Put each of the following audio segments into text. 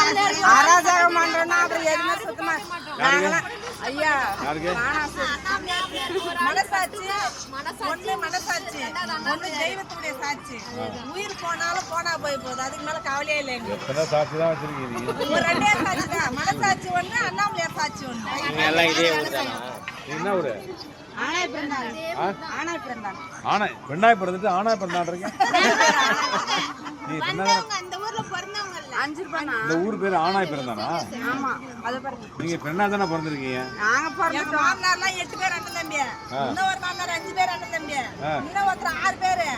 அராஜகம் பண்றோம்னா அப்புறம் எதுவுமே சுத்தமா நாங்களாம் ஐயா மனசாட்சி ஒண்ணு மனசாட்சி ஒண்ணு தெய்வத்துடைய சாட்சி. உயிர் போனாலும் போனா போய் போகுது, அதுக்கு மேல கவலையே இல்லை. ஒரு ரெண்டே சாட்சி தான், மனசாட்சி ஒண்ணு, அண்ணாமலையார் சாட்சி ஒண்ணு. என்ன ஊரு? ஆனாய் பிறந்தான். ஆனாய் பெண்ணாய் பிறந்துட்டு ஆனாய் பிறந்தான்றீங்க. இந்த ஊர் பேரு ஆனாய் பிறந்தானா? நீங்க பெண்ணா தானே பிறந்திருக்கீங்க? நாங்க பிறந்தோம். மாமனார்லாம் 8 பேர் அண்ணன் தம்பி, இன்னும் ஒரு மாமனார் 5 பேர் அண்ணன் தம்பி, இன்னும் ஒருத்தர் 6 பேரு.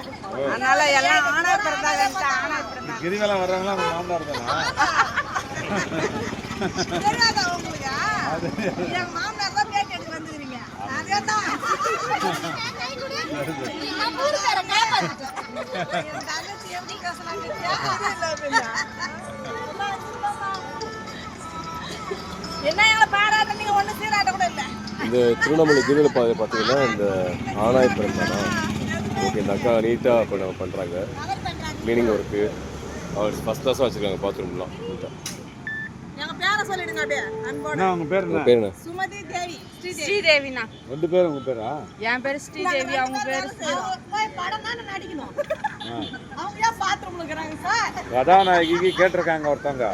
அதனால எல்லாம் ஆனாய் பிறந்தாங்க. ஆனாய் பிறந்தாங்க. கிரிவல வர்றவங்க அவங்க மாமனார் தானா? தெரியாதா உங்களுக்கு? எங்க மாமனார் தான் பேட்டி எடுத்து வந்துக்கிறீங்க. அதேதான் என்ன எங்களை பாராட்ட நீங்க ஒண்ணு சீராட்ட கூட இல்ல. இந்த திருவண்ணாமலை கிரிவல பாதை பார்த்தீங்கன்னா இந்த ஆனாய் பிறந்தானா. ஓகே, இந்த அக்கா நீட்டாக பண்ணுறாங்க. கிளீனிங் ஒர்க்கு அவர் ஃபஸ்ட் கிளாஸாக வச்சுருக்காங்க. பாத்ரூம்லாம் நீட்டாக. எங்க பேரை சொல்லிடுங்க அப்படியே அன்போட. என்ன உங்க பேர் என்ன? பேர் என்ன? சுமதி தேவி. ஸ்ரீதேவினா. ரெண்டு பேர் உங்க பேரா? என் பேர் ஸ்ரீதேவி, அவங்க பேர் போய் படம் தான நடிக்கணும். அவங்க ஏன் பாத்ரூம்ல இருக்கறாங்க சார்? கதாநாயகி கேட்டிருக்காங்க ஒருத்தங்க.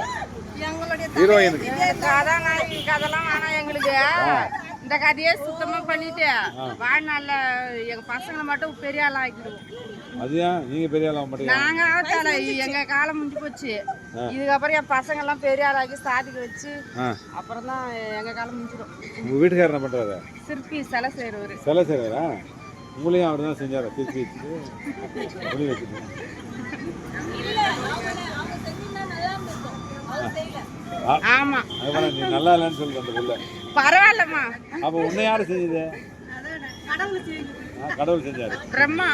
எங்களுடைய ஹீரோயினுக்கு கதாநாயகி கதெல்லாம் வேணாம் எங்களுக்கு. இந்த கதையே சுத்தமா பண்ணிட்டு வாழ்நாள்ல எங்க பசங்களை மட்டும் பெரிய ஆளா ஆக்கிடுவோம். அதுயா நீங்க பெரிய ஆளா மாட்டீங்க? நாங்க ஆத்தால எங்க காலம் முடிஞ்சு போச்சு. இதுக்கப்புறம் என் பசங்க எல்லாம் பெரிய ஆளாக்கி சாதிக்க வச்சு அப்புறம் தான் எங்க காலம் முடிஞ்சிடும். உங்க வீட்டுக்காரர் என்ன பண்றாரு? சிற்பி, சிலை செய்யறவரு. சிலை செய்யறா? உங்களையும் அவர் தான் செஞ்சாரா? திருப்பி வச்சுட்டு ஒளி வச்சுட்டு. ஆமா, நீ நல்லா இல்லைன்னு சொல்லிட்டு அந்த புள்ள. பரவாயில்லம்மா. அப்ப உன்னை யாரு செஞ்சது? கடவுள் செஞ்சாரு. பிரம்மா.